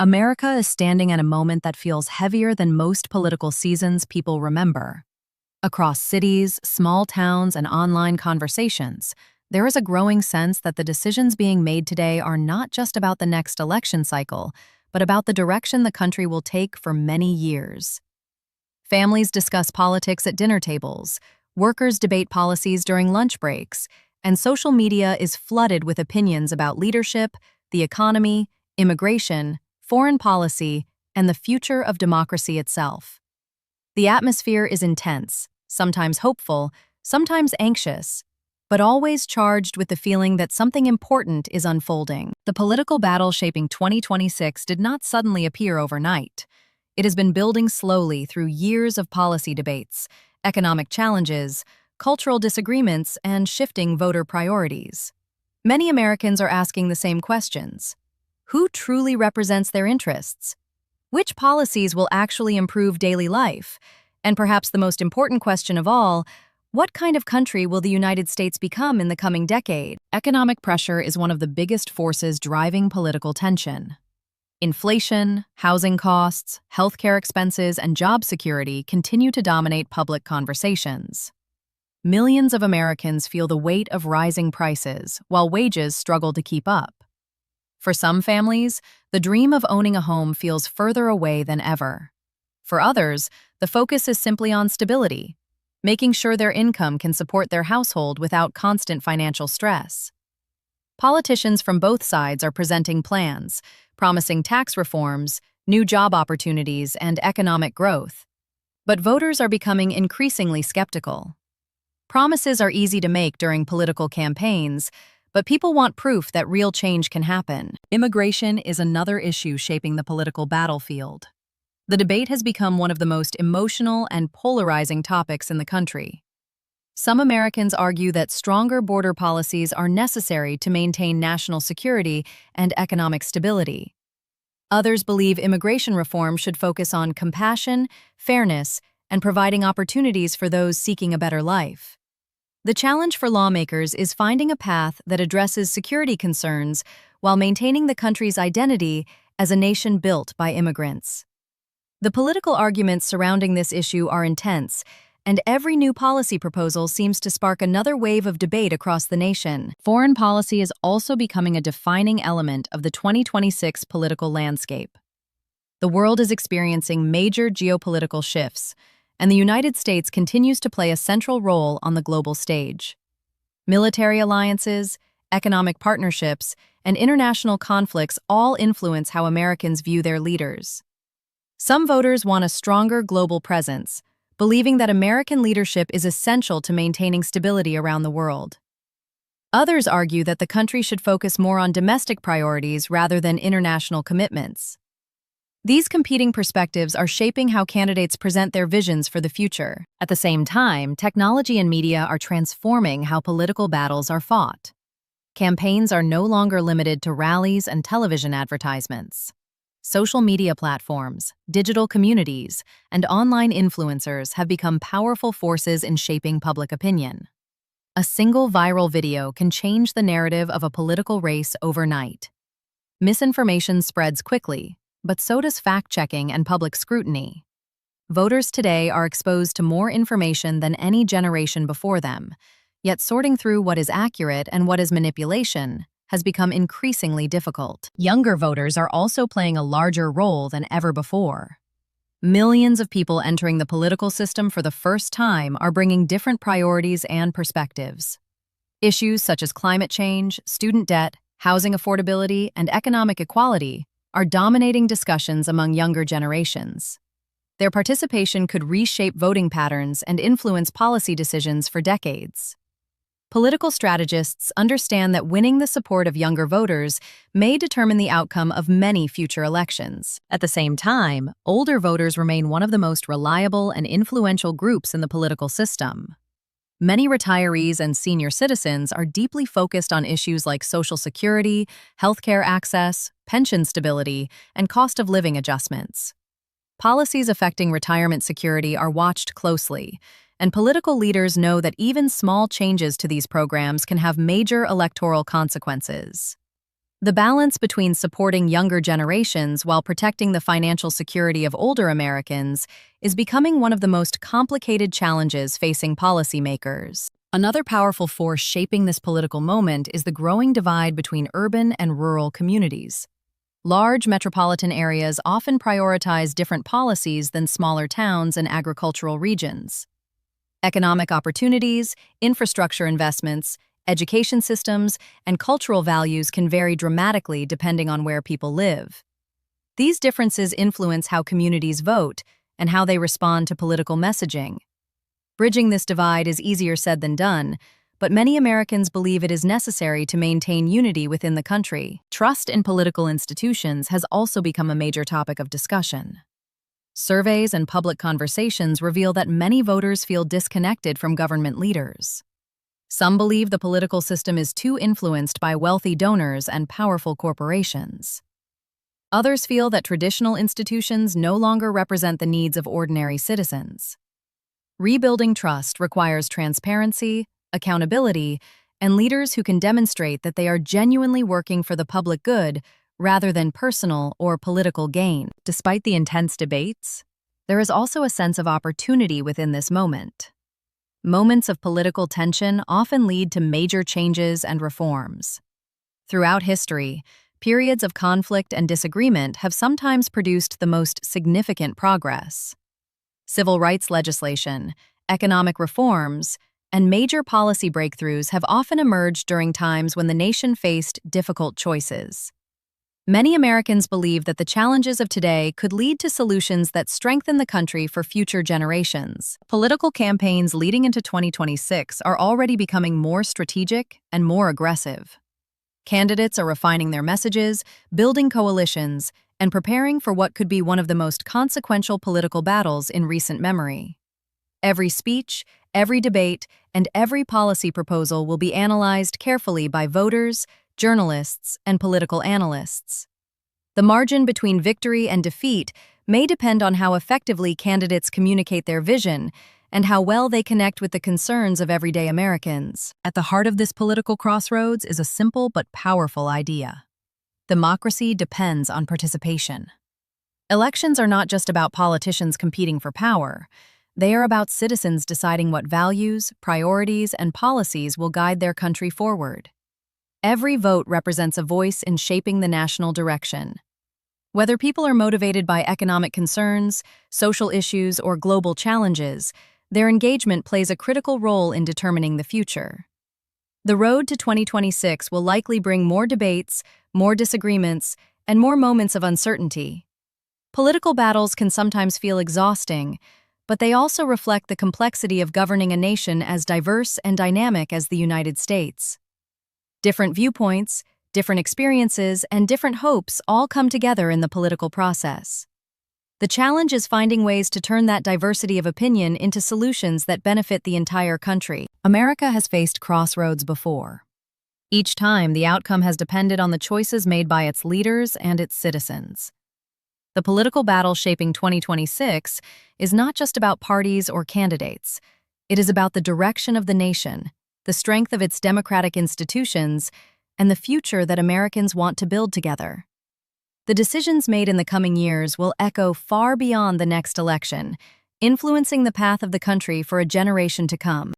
America is standing at a moment that feels heavier than most political seasons people remember. Across cities, small towns, and online conversations, there is a growing sense that the decisions being made today are not just about the next election cycle, but about the direction the country will take for many years. Families discuss politics at dinner tables, workers debate policies during lunch breaks, and social media is flooded with opinions about leadership, the economy, immigration, foreign policy, and the future of democracy itself. The atmosphere is intense, sometimes hopeful, sometimes anxious, but always charged with the feeling that something important is unfolding. The political battle shaping 2026 did not suddenly appear overnight. It has been building slowly through years of policy debates, economic challenges, cultural disagreements, and shifting voter priorities. Many Americans are asking the same questions. Who truly represents their interests? Which policies will actually improve daily life? And perhaps the most important question of all, what kind of country will the United States become in the coming decade? Economic pressure is one of the biggest forces driving political tension. Inflation, housing costs, healthcare expenses, and job security continue to dominate public conversations. Millions of Americans feel the weight of rising prices, while wages struggle to keep up. For some families, the dream of owning a home feels further away than ever. For others, the focus is simply on stability, making sure their income can support their household without constant financial stress. Politicians from both sides are presenting plans, promising tax reforms, new job opportunities, and economic growth. But voters are becoming increasingly skeptical. Promises are easy to make during political campaigns, but people want proof that real change can happen. Immigration is another issue shaping the political battlefield. The debate has become one of the most emotional and polarizing topics in the country. Some Americans argue that stronger border policies are necessary to maintain national security and economic stability. Others believe immigration reform should focus on compassion, fairness, and providing opportunities for those seeking a better life. The challenge for lawmakers is finding a path that addresses security concerns while maintaining the country's identity as a nation built by immigrants. The political arguments surrounding this issue are intense, and every new policy proposal seems to spark another wave of debate across the nation. Foreign policy is also becoming a defining element of the 2026 political landscape. The world is experiencing major geopolitical shifts, and the United States continues to play a central role on the global stage. Military alliances, economic partnerships, and international conflicts all influence how Americans view their leaders. Some voters want a stronger global presence, believing that American leadership is essential to maintaining stability around the world. Others argue that the country should focus more on domestic priorities rather than international commitments. These competing perspectives are shaping how candidates present their visions for the future. At the same time, technology and media are transforming how political battles are fought. Campaigns are no longer limited to rallies and television advertisements. Social media platforms, digital communities, and online influencers have become powerful forces in shaping public opinion. A single viral video can change the narrative of a political race overnight. Misinformation spreads quickly, but so does fact-checking and public scrutiny. Voters today are exposed to more information than any generation before them, yet sorting through what is accurate and what is manipulation has become increasingly difficult. Younger voters are also playing a larger role than ever before. Millions of people entering the political system for the first time are bringing different priorities and perspectives. Issues such as climate change, student debt, housing affordability, and economic equality are dominating discussions among younger generations. Their participation could reshape voting patterns and influence policy decisions for decades. Political strategists understand that winning the support of younger voters may determine the outcome of many future elections. At the same time, older voters remain one of the most reliable and influential groups in the political system. Many retirees and senior citizens are deeply focused on issues like Social Security, healthcare access, pension stability, and cost of living adjustments. Policies affecting retirement security are watched closely, and political leaders know that even small changes to these programs can have major electoral consequences. The balance between supporting younger generations while protecting the financial security of older Americans is becoming one of the most complicated challenges facing policymakers. Another powerful force shaping this political moment is the growing divide between urban and rural communities. Large metropolitan areas often prioritize different policies than smaller towns and agricultural regions. Economic opportunities, infrastructure investments, education systems, and cultural values can vary dramatically depending on where people live. These differences influence how communities vote and how they respond to political messaging. Bridging this divide is easier said than done, but many Americans believe it is necessary to maintain unity within the country. Trust in political institutions has also become a major topic of discussion. Surveys and public conversations reveal that many voters feel disconnected from government leaders. Some believe the political system is too influenced by wealthy donors and powerful corporations. Others feel that traditional institutions no longer represent the needs of ordinary citizens. Rebuilding trust requires transparency, accountability, and leaders who can demonstrate that they are genuinely working for the public good rather than personal or political gain. Despite the intense debates, there is also a sense of opportunity within this moment. Moments of political tension often lead to major changes and reforms. Throughout history, periods of conflict and disagreement have sometimes produced the most significant progress. Civil rights legislation, economic reforms, and major policy breakthroughs have often emerged during times when the nation faced difficult choices. Many Americans believe that the challenges of today could lead to solutions that strengthen the country for future generations. Political campaigns leading into 2026 are already becoming more strategic and more aggressive. Candidates are refining their messages, building coalitions, and preparing for what could be one of the most consequential political battles in recent memory. Every speech, every debate, and every policy proposal will be analyzed carefully by voters, journalists, and political analysts. The margin between victory and defeat may depend on how effectively candidates communicate their vision and how well they connect with the concerns of everyday Americans. At the heart of this political crossroads is a simple but powerful idea. Democracy depends on participation. Elections are not just about politicians competing for power. They are about citizens deciding what values, priorities, and policies will guide their country forward. Every vote represents a voice in shaping the national direction. Whether people are motivated by economic concerns, social issues, or global challenges, their engagement plays a critical role in determining the future. The road to 2026 will likely bring more debates, more disagreements, and more moments of uncertainty. Political battles can sometimes feel exhausting, but they also reflect the complexity of governing a nation as diverse and dynamic as the United States. Different viewpoints, different experiences, and different hopes all come together in the political process. The challenge is finding ways to turn that diversity of opinion into solutions that benefit the entire country. America has faced crossroads before. Each time, the outcome has depended on the choices made by its leaders and its citizens. The political battle shaping 2026 is not just about parties or candidates. It is about the direction of the nation, the strength of its democratic institutions, and the future that Americans want to build together. The decisions made in the coming years will echo far beyond the next election, influencing the path of the country for a generation to come.